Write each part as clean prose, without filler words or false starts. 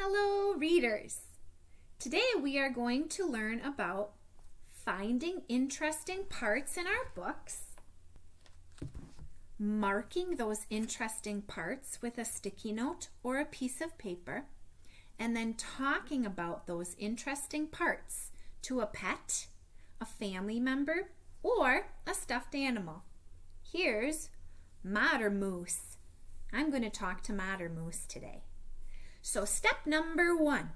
Hello, readers. Today we are going to learn about finding interesting parts in our books, marking those interesting parts with a sticky note or a piece of paper, and then talking about those interesting parts to a pet, a family member, or a stuffed animal. Here's Mattermoose. I'm going to talk to Mattermoose today. So step number 1,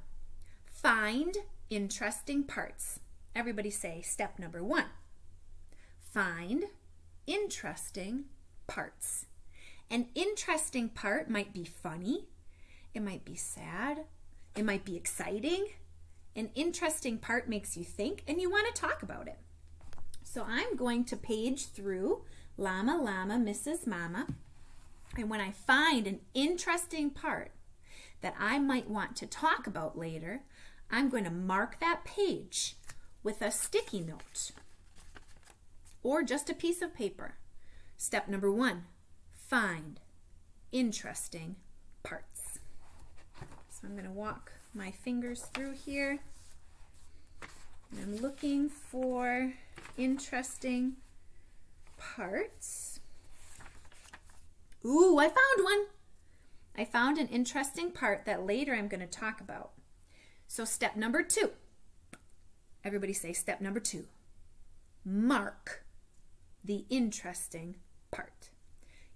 find interesting parts. Everybody say step number 1. Find interesting parts. An interesting part might be funny, it might be sad, it might be exciting. An interesting part makes you think and you want to talk about it. So I'm going to page through Llama Llama Mrs. Mama, and when I find an interesting part that I might want to talk about later, I'm going to mark that page with a sticky note or just a piece of paper. Step number 1, find interesting parts. So I'm going to walk my fingers through here. And I'm looking for interesting parts. Ooh, I found one. I found an interesting part that later I'm going to talk about. So step number 2. Everybody say step number 2. Mark the interesting part.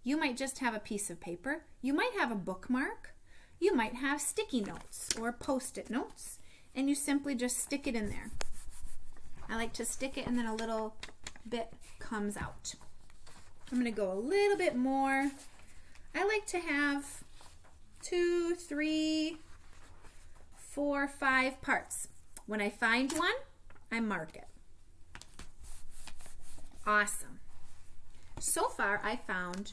You might just have a piece of paper. You might have a bookmark. You might have sticky notes or post-it notes, and you simply just stick it in there. I like to stick it and then a little bit comes out. I'm going to go a little bit more. I like to have 2, 3, 4, 5 parts. When I find one, I mark it. Awesome. So far, I found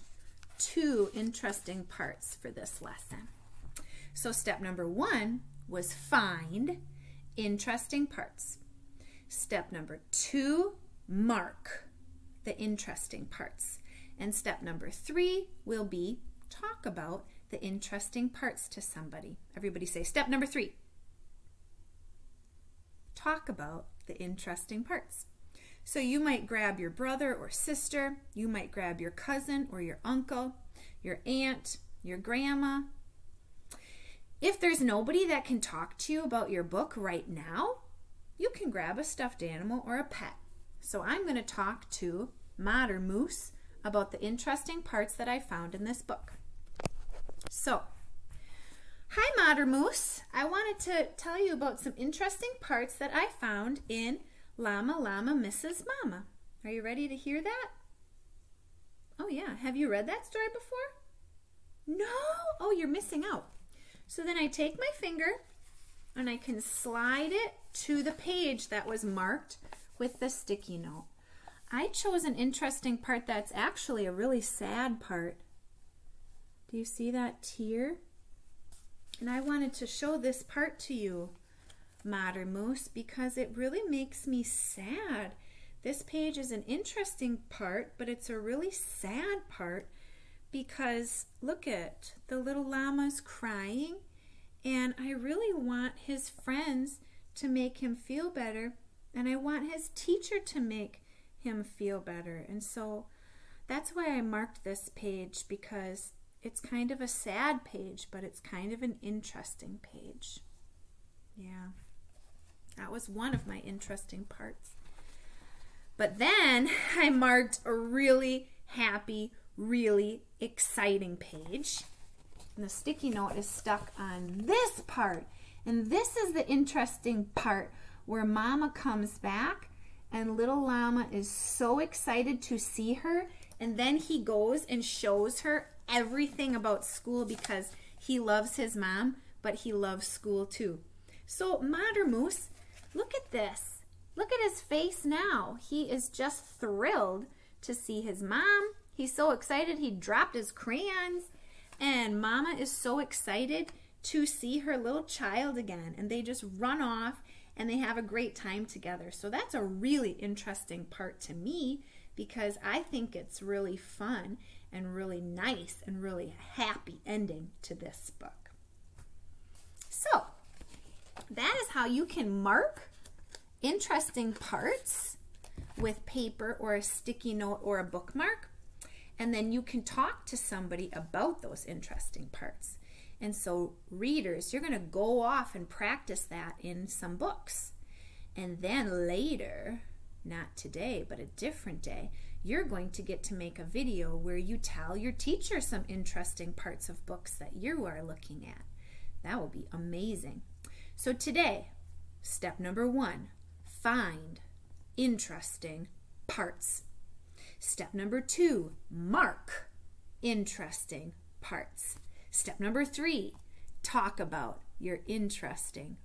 2 interesting parts for this lesson. So step number 1 was find interesting parts. Step number 2, mark the interesting parts. And step number 3 will be talk about the interesting parts to somebody. Everybody say step number 3. Talk about the interesting parts. So you might grab your brother or sister, you might grab your cousin or your uncle, your aunt, your grandma. If there's nobody that can talk to you about your book right now, you can grab a stuffed animal or a pet. So I'm going to talk to Mattermoose about the interesting parts that I found in this book. So, hi Mattermoose. I wanted to tell you about some interesting parts that I found in Llama Llama Mrs. Mama. Are you ready to hear that? Oh yeah, have you read that story before? No? Oh, you're missing out. So then I take my finger and I can slide it to the page that was marked with the sticky note. I chose an interesting part that's actually a really sad part. Do you see that tear? And I wanted to show this part to you, Mattermoose, because it really makes me sad. This page is an interesting part, but it's a really sad part because look at the little llama's crying, and I really want his friends to make him feel better, and I want his teacher to make him feel better. And so that's why I marked this page, because it's kind of a sad page, but it's kind of an interesting page. Yeah, that was one of my interesting parts. But then I marked a really happy, really exciting page. And the sticky note is stuck on this part. And this is the interesting part where Mama comes back and little llama is so excited to see her, and then he goes and shows her everything about school because he loves his mom, but he loves school too. So Mattermoose, look at this. Look at his face now. He is just thrilled to see his mom. He's so excited he dropped his crayons, and Mama is so excited to see her little child again, and they just run off and they have a great time together. So that's a really interesting part to me because I think it's really fun and really nice and really happy ending to this book. So that is how you can mark interesting parts with paper or a sticky note or a bookmark. And then you can talk to somebody about those interesting parts. And so readers, you're going to go off and practice that in some books. And then later, not today, but a different day, you're going to get to make a video where you tell your teacher some interesting parts of books that you are looking at. That will be amazing. So today, step number 1, find interesting parts. Step number 2, mark interesting parts. Step number 3, talk about your interesting